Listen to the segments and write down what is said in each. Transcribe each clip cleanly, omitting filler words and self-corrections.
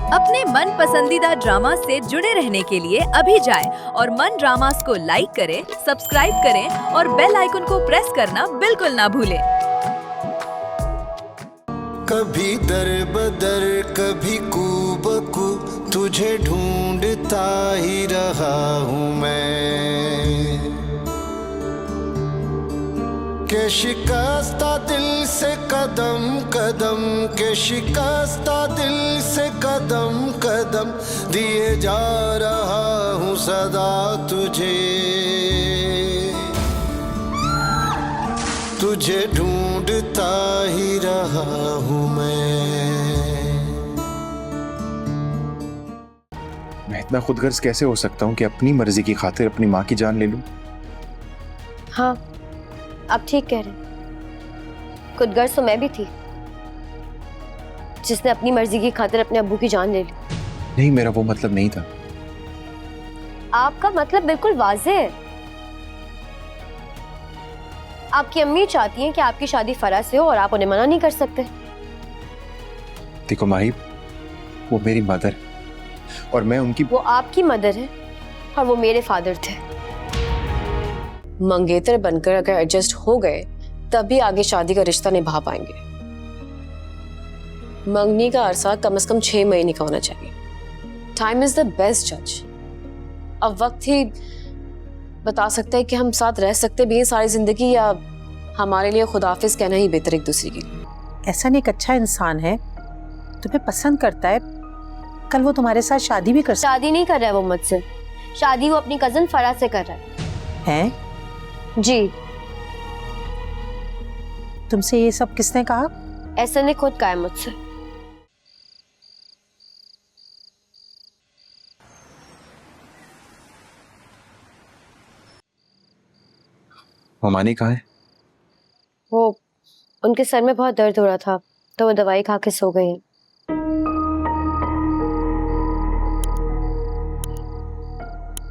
अपने मन पसंदीदा ड्रामा से जुड़े रहने के लिए अभी जाएं और मन ड्रामास को लाइक करें, सब्सक्राइब करें और बेल आइकन को प्रेस करना बिल्कुल ना भूलें। कभी दर बदर कभी कूबकू तुझे ढूंढता ही रहा हूँ मैं, के शिकस्ता दिल से कदम कदम, के शिकस्ता दिल से कदम कदम दिए जा रहा हूँ सदा तुझे, तुझे ढूंढता ही रहा हूँ मैं इतना खुदगर्ज कैसे हो सकता हूँ कि अपनी मर्जी की खातिर अपनी माँ की जान ले लूं? हाँ, आप ठीक कह रहे हैं। खुदगर्ज तो मैं भी थी, जिसने अपनी मर्जी की खातिर अपने अब्बू की जान ले ली। नहीं, मेरा वो मतलब नहीं था। आपका मतलब बिल्कुल वाज़ेह है। आपकी अम्मी चाहती हैं कि आपकी शादी फराज से हो और आप उन्हें मना नहीं कर सकते। देखो माही, वो मेरी मदर है और मैं उनकी। वो आपकी मदर है और वो मेरे फादर थे। मंगेतर बनकर अगर एडजस्ट हो गए तभी आगे शादी का रिश्ता निभा पाएंगे। मंगनी का अरसा कम से कम 6 महीने का होना चाहिए। टाइम इज द बेस्ट जज। अब वक्त ही बता सकता है कि हम साथ रह सकते भी हैं सारी जिंदगी, या हमारे लिए खुदाफिज कहना ही बेहतर एक दूसरे के लिए। एहसन एक अच्छा इंसान है, तुम्हें पसंद करता है, कल वो तुम्हारे साथ शादी भी कर शादी नहीं कर रहा है वो मुझसे, शादी वो अपनी कजन फराज से कर रहा है। हैं? जी। तुमसे ये सब किसने कहा? ऐसा ने खुद कहा है मुझसे। ममानी कहाँ है? वो उनके सर में बहुत दर्द हो रहा था तो वो दवाई खा के सो गई हैं।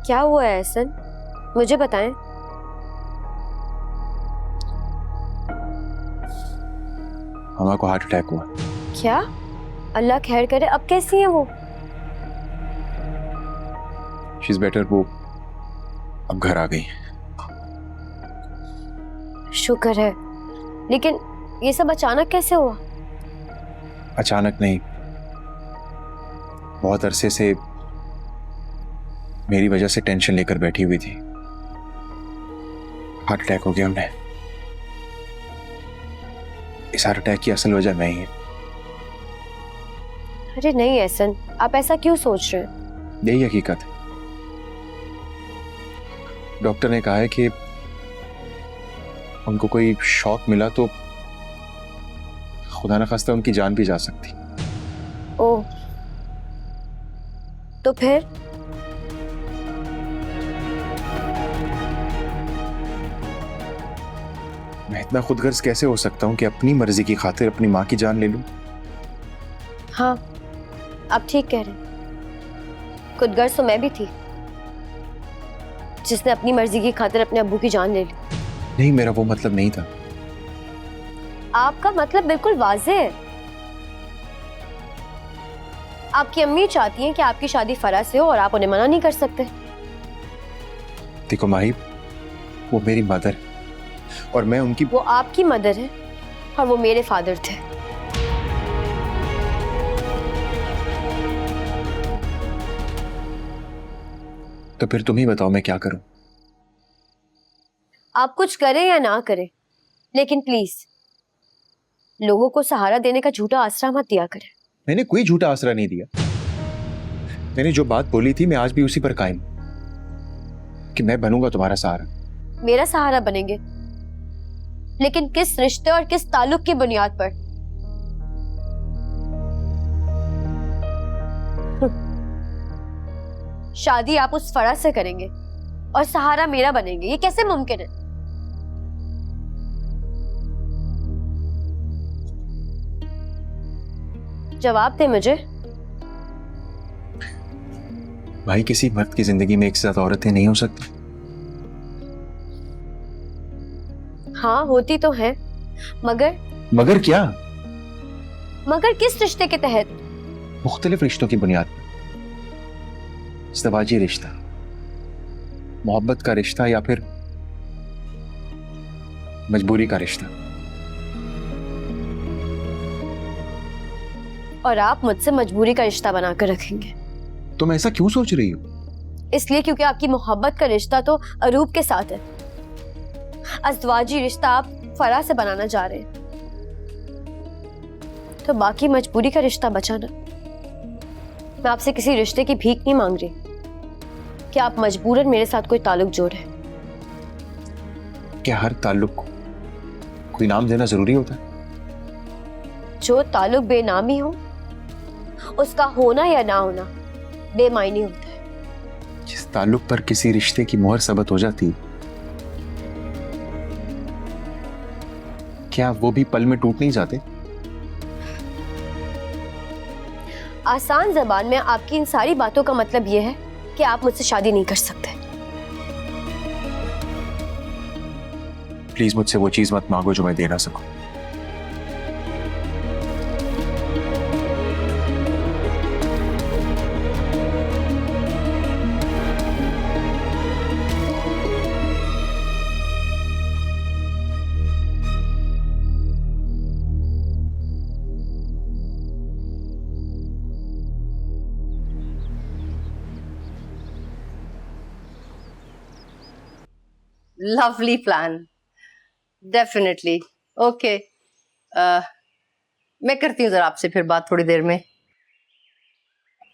क्या हुआ है एहसन, मुझे बताएं। ममा को हार्ट अटैक हुआ। क्या? अल्लाह खैर करे। अब कैसी हैं वो? She is better. वो अब घर आ गई। शुक्र है, लेकिन ये सब अचानक कैसे हुआ? अचानक नहीं, बहुत अरसे से मेरी वजह से टेंशन लेकर बैठी हुई थी। हार्ट अटैक हो गया उन्हें। इस हार्ट अटैक की असल वजह मैं ही है। अरे नहीं एहसन, आप ऐसा क्यों सोच रहे हैं? यही हकीकत है। डॉक्टर ने कहा है कि उनको कोई शॉक मिला तो खुदा न खास्ता उनकी जान भी जा सकती। ओह, तो फिर? मैं इतना खुदगर्ज कैसे हो सकता हूँ कि अपनी मर्जी की खातिर अपनी माँ की जान ले लूं? हाँ, आप ठीक कह रहे हैं। खुदगर्ज तो मैं भी थी, जिसने अपनी मर्जी की खातिर अपने अब्बू की जान ले ली। नहीं, मेरा वो मतलब नहीं था। आपका मतलब बिल्कुल वाज़ेह है। आपकी अम्मी चाहती हैं कि आपकी शादी फराज से हो और आप उन्हें मना नहीं कर सकते। देखो माही, वो मेरी मदर है और मैं उनकी। वो आपकी मदर है और वो मेरे फादर थे। तो फिर तुम ही बताओ मैं क्या करूं? आप कुछ करें या ना करें, लेकिन प्लीज लोगों को सहारा देने का झूठा आसरा मत दिया करें। मैंने कोई झूठा आसरा नहीं दिया। मैंने जो बात बोली थी मैं आज भी उसी पर कायम कि मैं बनूंगा तुम्हारा सहारा। मेरा सहारा बनेंगे, लेकिन किस रिश्ते और किस ताल्लुक की बुनियाद पर? शादी आप उस फराज से करेंगे और सहारा मेरा बनेंगे, ये कैसे मुमकिन है? जवाब दे मुझे। भाई, किसी मर्द की जिंदगी में एक से ज्यादा औरतें नहीं हो सकती। हाँ होती तो है, मगर मगर क्या? मगर किस रिश्ते के तहत? मुख्तलिफ रिश्तों की बुनियाद पर, इज़्दिवाजी रिश्ता, मोहब्बत का रिश्ता या फिर मजबूरी का रिश्ता। और आप मुझसे मजबूरी का रिश्ता बनाकर रखेंगे। तुम ऐसा क्यों सोच रही हो? इसलिए क्योंकि आपकी मोहब्बत का रिश्ता तो अरूप के साथ है। अज़दवाजी रिश्ता आप फराह से बनाना चाह रहे हैं, तो बाकी मजबूरी का रिश्ता बचाना। मैं आपसे किसी रिश्ते की भीख नहीं मांग रही कि आप मजबूरन मेरे साथ कोई ताल्लुक जोड़े। क्या हर ताल्लुक को कोई नाम देना जरूरी होता है? जो ताल्लुक बेनामी हो उसका होना या ना होना बेमायने होता है। जिस ताल्लुक पर किसी रिश्ते की मोहर सबत हो जाती, क्या वो भी पल में टूट नहीं जाते? आसान ज़बान में आपकी इन सारी बातों का मतलब यह है कि आप मुझसे शादी नहीं कर सकते। प्लीज मुझसे वो चीज मत मांगो जो मैं दे ना सकूं। Lovely plan, definitely. ओके, मैं करती हूँ जरा आपसे फिर बात थोड़ी देर में।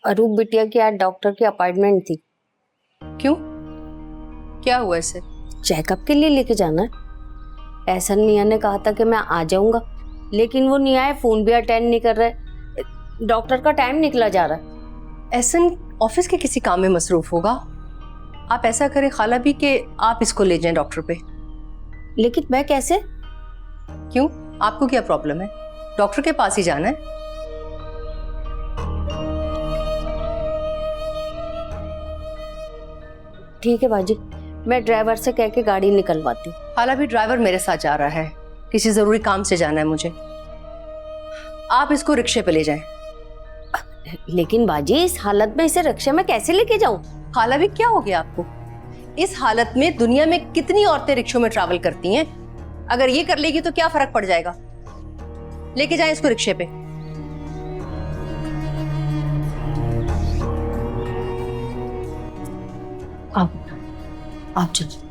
अरूप बिटिया की आज डॉक्टर की अपॉइंटमेंट थी। क्यों, क्या हुआ इसे? चेकअप के लिए लेके जाना है। एहसन मियां ने कहा था कि मैं आ जाऊंगा, लेकिन वो नहीं आए, फोन भी अटेंड नहीं कर रहे। डॉक्टर का टाइम निकला जा रहा है। एहसन ऑफिस के किसी काम में मसरूफ होगा। आप ऐसा करें खाला भी कि आप इसको ले जाएं डॉक्टर पे। लेकिन मैं कैसे? क्यों, आपको क्या प्रॉब्लम है? डॉक्टर के पास ही जाना है। ठीक है बाजी, मैं ड्राइवर से कह के गाड़ी निकलवाती हूँ। खाला भी ड्राइवर मेरे साथ जा रहा है, किसी जरूरी काम से जाना है मुझे। आप इसको रिक्शे पे ले जाएं। लेकिन बाजी, इस हालत में इसे रिक्शे में कैसे लेके जाऊं? खाला भी क्या हो गया आपको? इस हालत में दुनिया में कितनी औरतें रिक्शों में ट्रैवल करती हैं। अगर ये कर लेगी तो क्या फर्क पड़ जाएगा? लेके जाएं इसको रिक्शे पे। आप चलो।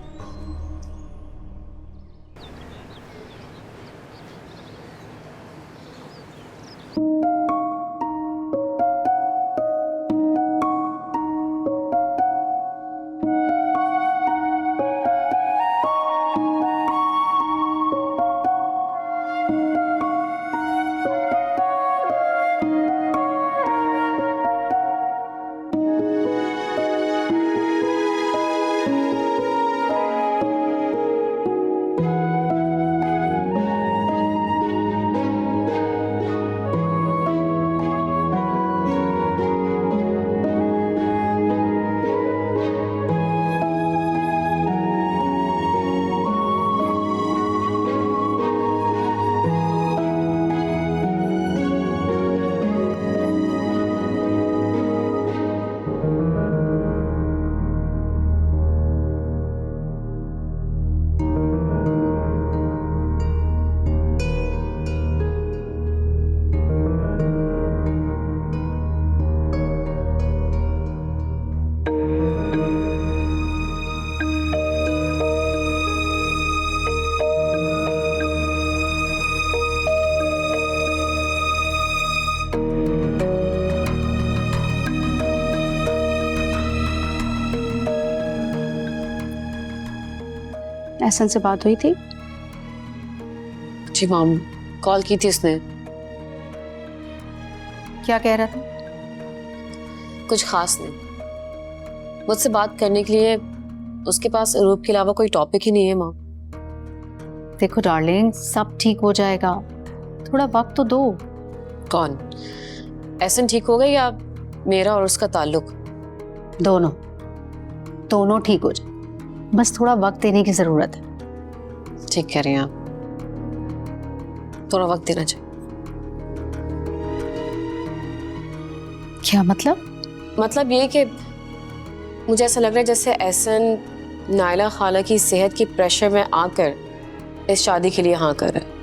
एहसन से बात हुई थी? जी माम, कॉल की थी उसने। क्या कह रहा था? कुछ खास नहीं। मुझसे बात करने के लिए उसके पास अरूप के अलावा कोई टॉपिक ही नहीं है माँ। देखो डार्लिंग, सब ठीक हो जाएगा, थोड़ा वक्त तो दो। कौन? एहसन ठीक हो गई या मेरा और उसका ताल्लुक? दोनों ठीक हो जाए, बस थोड़ा वक्त देने की जरूरत है। ठीक कह रही हैं आप, थोड़ा वक्त देना चाहिए। क्या मतलब? मतलब ये कि मुझे ऐसा लग रहा है जैसे एहसन नायला खाला की सेहत की प्रेशर में आकर इस शादी के लिए हाँ कर रहा है,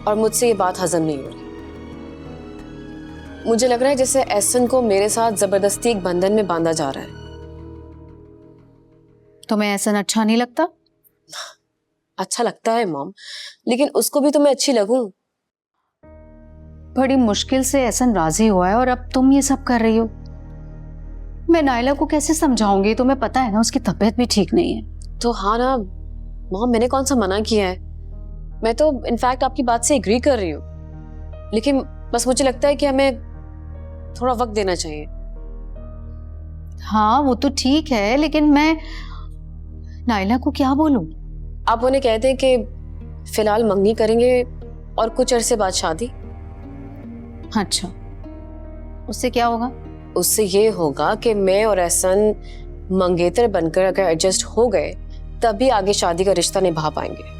और मुझसे ये बात हजम नहीं हो रही। मुझे लग रहा है जैसे एहसन को मेरे साथ जबरदस्ती एक बंधन में बांधा जा रहा है। तुम्हें एहसन अच्छा नहीं लगता? अच्छा लगता है मॉम, लेकिन उसको भी तो मैं अच्छी लगूं। बड़ी मुश्किल से एहसन राजी हुआ है और अब तुम ये सब कर रही हो। मैं नायला को कैसे समझाऊंगी? तुम्हें पता है ना उसकी तबीयत भी ठीक नहीं है। तो हाँ ना मॉम, मैंने कौन सा मना किया है? मैं तो इनफैक्ट आपकी बात से एग्री कर रही हूँ, लेकिन बस मुझे लगता है कि हमें थोड़ा वक्त देना चाहिए। हाँ वो तो ठीक है, लेकिन मैं नायला को क्या बोलूं? आप उन्हें कहते हैं कि फिलहाल मंगनी करेंगे और कुछ अरसे बाद शादी। अच्छा, उससे क्या होगा? उससे ये होगा कि मैं और एहसन मंगेतर बनकर अगर एडजस्ट हो गए तभी आगे शादी का रिश्ता निभा पाएंगे।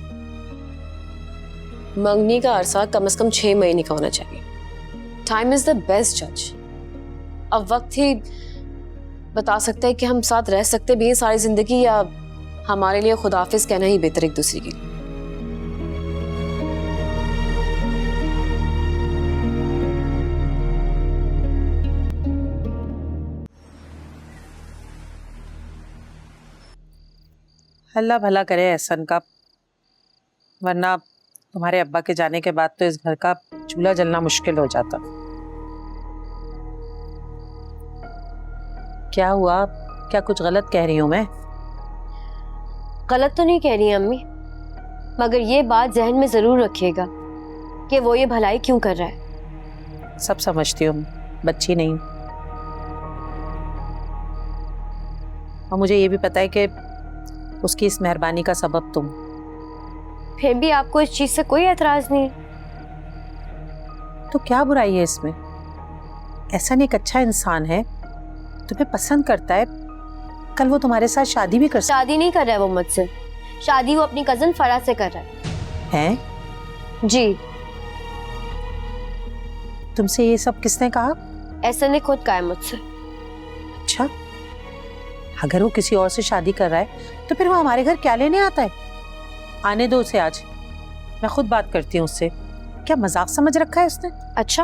मंगनी का अरसा कम से कम 6 महीने का होना चाहिए। टाइम इज द बेस्ट जज। अब वक्त ही बता सकता है कि हम साथ रह सकते भी हैं सारी जिंदगी, या हमारे लिए खुदाफिज कहना ही बेहतर एक दूसरे के लिए। अल्लाह भला करे एहसन का, वरना तुम्हारे अब्बा के जाने के बाद तो इस घर का चूल्हा जलना मुश्किल हो जाता। क्या हुआ? क्या कुछ गलत कह रही हूँ मैं? गलत तो नहीं कह रही हैं अम्मी, मगर ये बात जहन में जरूर रखिएगा कि वो ये भलाई क्यों कर रहा है। सब समझती हूँ, बच्ची नहीं। और मुझे ये भी पता है कि उसकी इस मेहरबानी का सबब तुम। फिर भी आपको इस चीज से कोई एतराज नहीं? तो क्या बुराई है इसमें? एहसन एक अच्छा इंसान है, तुम्हें पसंद करता है, कल वो तुम्हारे साथ शादी भी कर सकता शादी नहीं कर रहा है वो मुझसे, शादी वो अपनी कजन फराज से कर रहा है। जी। तुमसे ये सब किसने कहा? ऐसा ने खुद कहा है मुझसे। अच्छा, अगर वो किसी और से शादी कर रहा है तो फिर वो हमारे घर क्या लेने आता है? आने दो उसे, आज मैं खुद बात करती हूँ उससे। क्या मजाक समझ रखा है उसने? अच्छा,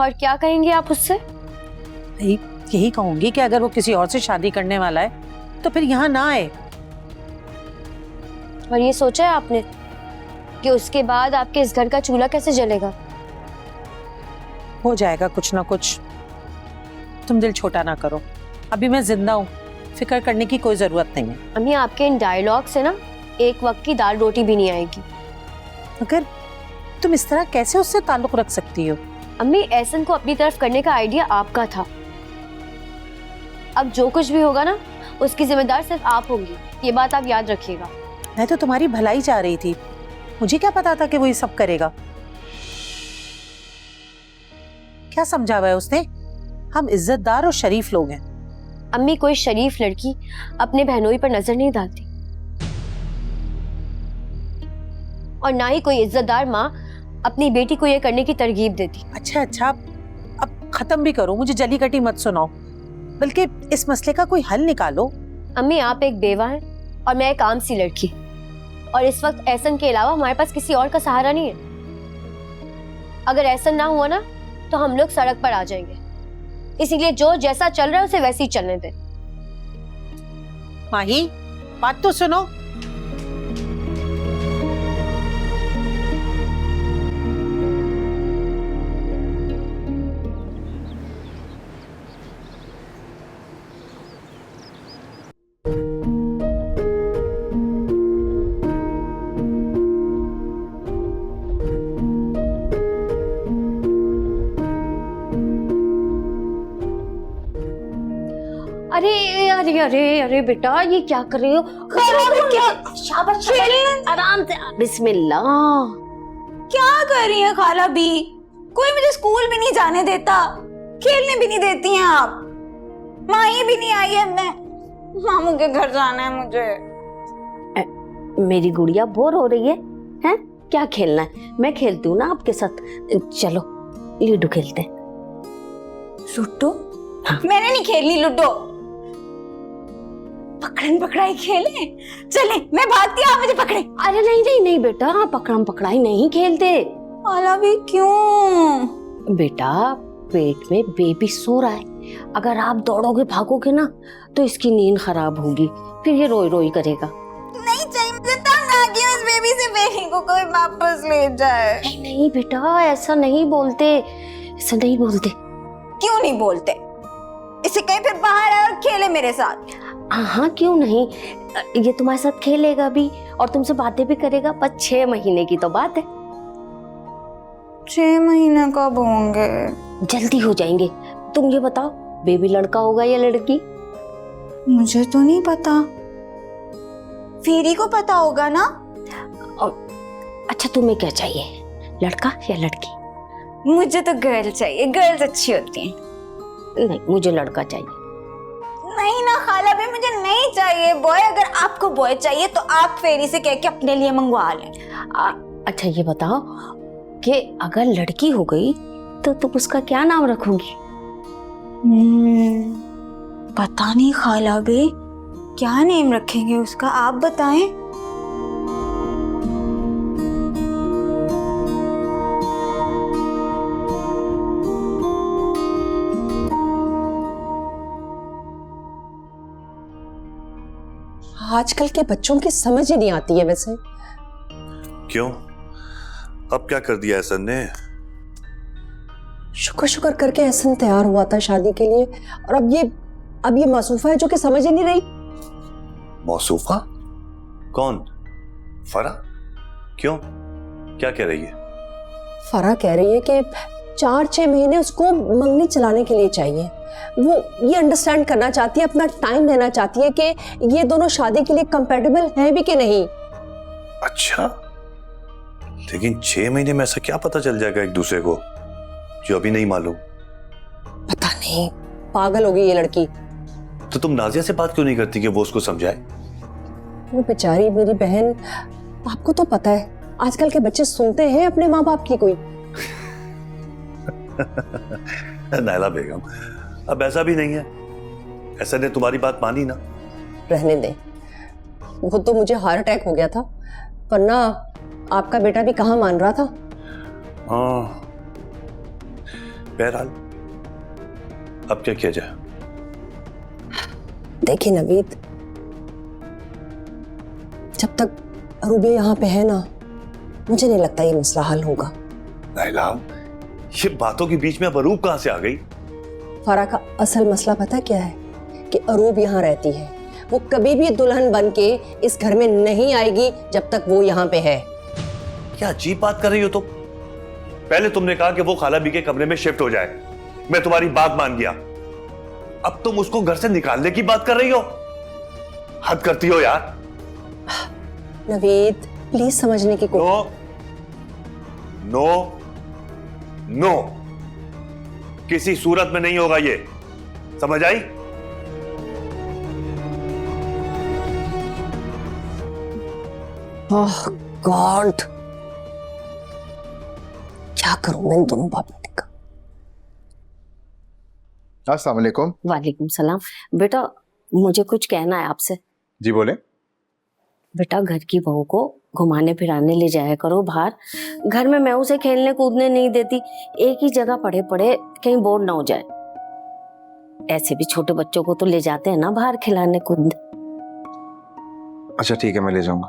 और क्या कहेंगे आप उससे? यही कहूंगी कि अगर वो किसी और से शादी करने वाला है तो फिर यहाँ ना आए। और ये सोचा है आपने कि उसके बाद आपके इस घर का चूल्हा कैसे जलेगा? हो जाएगा कुछ ना कुछ, तुम दिल छोटा ना करो। अभी मैं जिंदा हूँ, फिक्र करने की कोई जरूरत नहीं है। अम्मी आपके इन डायलॉग से ना एक वक्त की दाल रोटी भी नहीं आएगी। मगर तुम इस तरह कैसे उससे ताल्लुक रख सकती हो? अम्मी एहसन को अपनी तरफ करने का आइडिया आपका था, अब जो कुछ भी होगा ना उसकी जिम्मेदार सिर्फ आप होंगी, ये बात आप याद रखिएगा। मैं तो तुम्हारी भलाई चाह रही थी, मुझे क्या पता था कि वो ये सब करेगा। क्या समझा हुआ है उसने? हम इज्जतदार और शरीफ लोग हैं। अम्मी कोई शरीफ लड़की अपने बहनोई पर नजर नहीं डालती, और ना ही कोई इज्जतदार माँ अपनी बेटी को ये करने की तरगीब देती। अच्छा, अब खत्म भी करो, मुझे जली कटी मत सुनाओ, बल्कि इस मसले का कोई हल निकालो। अम्मी आप एक बेवा हैं और मैं एक आम सी लड़की, और इस वक्त एहसन के अलावा हमारे पास किसी और का सहारा नहीं है। अगर एहसन ना हुआ ना तो हम लोग सड़क पर आ जाएंगे, इसीलिए जो जैसा चल रहा है उसे वैसे ही चलने दें। माही, बात तो सुनो। अरे अरे अरे अरे बेटा, ये क्या कर रही हो? क्या? शाबाश, आराम से, बिस्मिल्लाह। क्या कर रही हैं खाला भी? कोई मुझे स्कूल भी नहीं जाने देता, खेलने भी नहीं देती हैं आप। माही भी नहीं आई है, मैं मामू के घर जाना है मुझे। मेरी गुड़िया बोर हो रही है? हैं? क्या खेलना है? मैं खेलती हूँ ना आपके साथ, चलो। लूडो खेलते हैं। लूडो? मैंने नहीं खेलनी लूडो। पकड़न पकड़ाई खेले? चले, मैं भागती हूँ, आप मुझे पकड़े। अरे नहीं नहीं नहीं बेटा, पकड़म पकड़ाई नहीं खेलते। खाला भी क्यों? बेटा पेट में बेबी सो रहा है, अगर आप दौड़ोगे भागोगे ना तो इसकी नींद खराब होगी, फिर ये रोई रोई करेगा। नहीं चाहिए मुझे, तंग आ गई हूँ इस बेबी से, बेबी को कोई वापस ले जाए। नहीं नहीं बेटा, ऐसा नहीं बोलते, ऐसा नहीं बोलते। क्यों नहीं बोलते? इसे कहीं फिर बाहर आए और खेले मेरे साथ। हाँ क्यों नहीं, ये तुम्हारे साथ खेलेगा भी और तुमसे बातें भी करेगा, पर 6 महीने की तो बात है। 6 महीने कब होंगे? जल्दी हो जाएंगे। तुम ये बताओ, बेबी लड़का होगा या लड़की? मुझे तो नहीं पता, फेरी को पता होगा ना। अच्छा तुम्हें क्या चाहिए, लड़का या लड़की? मुझे तो गर्ल चाहिए, गर्ल्स अच्छी होती हैं। नहीं, मुझे लड़का चाहिए। नहीं ना खाला भी, मुझे नहीं चाहिए बॉय। अगर आपको बॉय चाहिए तो आप फेरी से कह के अपने लिए मंगवा लें। अच्छा ये बताओ कि अगर लड़की हो गई तो तुम उसका क्या नाम रखोगी? पता नहीं खाला भी, क्या नेम रखेंगे उसका, आप बताएं। आजकल के बच्चों की समझ ही नहीं आती है वैसे। क्यों, अब क्या कर दिया एहसन ने? शुक्र शुक्र करके एहसन तैयार हुआ था शादी के लिए, और अब ये मासूफा है जो कि समझ ही नहीं रही। मौसूफा? कौन? फरा? क्यों, क्या कह रही है? फरा कह रही है कि 4-6 महीने उसको मंगनी चलाने के लिए चाहिए। वो ये अंडरस्टैंड करना चाहती है, अपना टाइम लेना चाहती है कि ये दोनों शादी के लिए कंपैटिबल हैं भी कि नहीं। अच्छा, लेकिन 6 महीने में ऐसा क्या पता चल जाएगा एक दूसरे को जो अभी नहीं मालूम? पता नहीं, पागल हो गई ये लड़की। तो तुम नाजिया से बात क्यों नहीं करती कि वो उसको समझाए? वो बेचारी मेरी बहन, आपको तो पता है आजकल के बच्चे सुनते हैं अपने माँ बाप की कोई। नायला बेगम, अब ऐसा भी नहीं है, ऐसा ने तुम्हारी बात मानी ना। रहने दे, वो तो मुझे हार्ट अटैक हो गया था, वरना आपका बेटा भी कहाँ मान रहा था। हाँ, बहरहाल अब क्या किया जाए? देखिए नवीद, जब तक अरूबे यहाँ पे है ना, मुझे नहीं लगता ये मसला हल होगा। नायला, ये बातों के बीच में अब अरूब कहाँ से आ गई? फरा का असल मसला पता क्या है कि अरूब यहाँ रहती है, वो कभी भी दुल्हन बन के इस घर में नहीं आएगी जब तक वो यहाँ पे है। क्या अजीब बात कर रही हो तुम? पहले तुमने कहा कि वो खाला बी के कमरे में शिफ्ट हो जाए, मैं तुम्हारी बात मान गया। अब तुम उसको घर से निकालने की बात कर रही हो? हद करती हो यार। नवीद प्लीज समझने की नो नो नो, किसी सूरत में नहीं होगा ये, समझ आई? ओह गॉड, क्या करूं मैं इन दोनों बाप बेटे का। अस्सलाम वालेकुम। वालेकुम सलाम। बेटा मुझे कुछ कहना है आपसे। जी बोले। बेटा घर की बहू को घुमाने फिराने ले जाया करो बाहर, घर में मैं उसे खेलने कूदने नहीं देती, एक ही जगह पड़े पड़े कहीं बोर ना हो जाए। ऐसे भी छोटे बच्चों को तो ले जाते हैं ना बाहर खिलाने कूदने। अच्छा ठीक है, मैं ले जाऊंगा।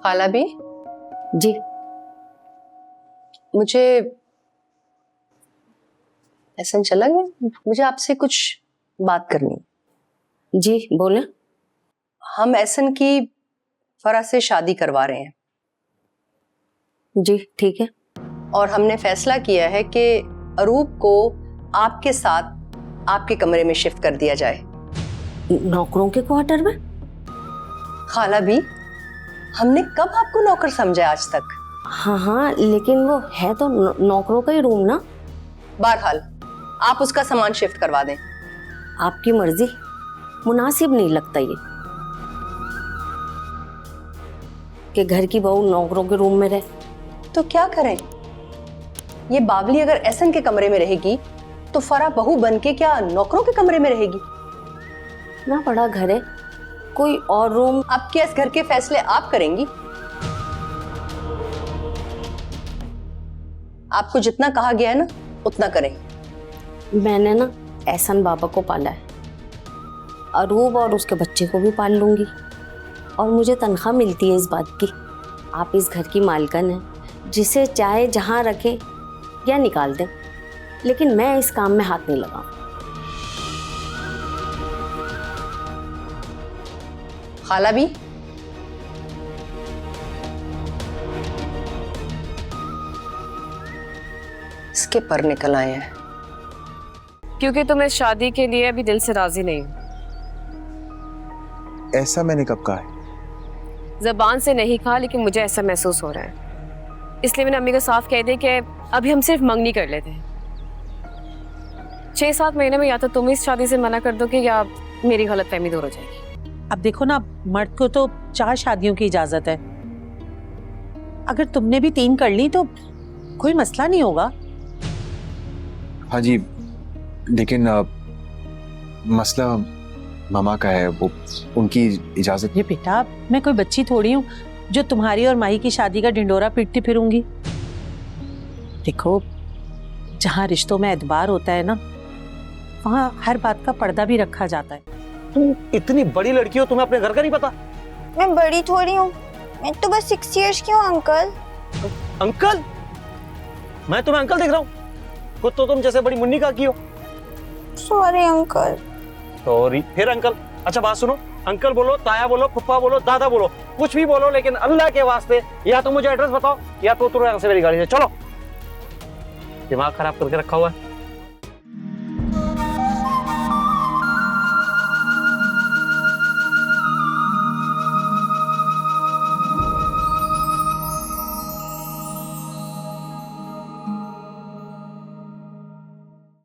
खाला भी जी, मुझे ऐसा चला गया, मुझे आपसे कुछ बात करनी। जी बोले। हम एहसन की फरा से शादी करवा रहे हैं। जी ठीक है। और हमने फैसला किया है कि अरूब को आपके साथ आपके कमरे में शिफ्ट कर दिया जाए। नौकरों के क्वार्टर में? खाला भी, हमने कब आपको नौकर समझा आज तक? हाँ हाँ, लेकिन वो है तो नौकरों का ही रूम ना। बहरहाल आप उसका सामान शिफ्ट करवा दें। आपकी मर्जी, मुनासिब नहीं लगता ये। कि घर की बहू नौकरों के रूम में रहे। तो क्या करें? ये बावली अगर एहसन के कमरे में रहेगी तो फरा बहू बन के क्या नौकरों के कमरे में रहेगी? ना बड़ा घर है, कोई और रूम। आपके इस घर के फैसले आप करेंगी। आपको जितना कहा गया है ना उतना करें। मैंने ना एहसन बाबा को पाला है, अरूब और उसके बच्चे को भी पाल लूंगी, और मुझे तनख्वाह मिलती है इस बात की। आप इस घर की मालकन हैं, जिसे चाहे जहां रखें या निकाल दें, लेकिन मैं इस काम में हाथ नहीं लगाऊं। खाला भी इसके पर निकल आए हैं। क्योंकि तुम इस शादी के लिए अभी दिल से राजी नहीं हो। ऐसा मैंने कब कहा है? जबान से नहीं कहा, लेकिन मुझे ऐसा महसूस हो रहा है, इसलिए मैंने अम्मी को साफ कह दिया कि अभी हम सिर्फ मंगनी कर लेते हैं। 6-7 महीने में या तो तुम इस शादी से मना कर दोगे या मेरी गलतफहमी दूर हो जाएगी। अब देखो ना, मर्द को तो 4 शादियों की इजाजत है। अगर तुमने भी 3 कर ली तो कोई मसला नहीं होगा। हाँ जी, लेकिन मसला मामा का है, वो उनकी इजाजत। ये बेटा, मैं कोई बच्ची थोड़ी हूँ जो तुम्हारी और माही की शादी का ढिंडोरा पीटती फिरूंगी। देखो, जहाँ रिश्तों में एतबार होता है ना, वहाँ हर बात का पर्दा भी रखा जाता है। तुम इतनी बड़ी लड़की हो, तुम्हें अपने घर का नहीं पता? मैं बड़ी थोड़ी हूँ, मैं तो बस 6 इयर्स की हूँ अंकल। अंकल? मैं तुम्हें अंकल दिख रहा हूँ? खुद तो तुम जैसे बड़ी मुन्नी का की हो। Sorry uncle. सॉरी फिर अंकल? अच्छा बात सुनो, अंकल बोलो, ताया बोलो, फुप्पा बोलो, दादा बोलो, कुछ भी बोलो, लेकिन अल्लाह के वास्ते या तो मुझे एड्रेस बताओ या तो तुरंत से मेरी गाड़ी से चलो। दिमाग खराब करके रखा हुआ है।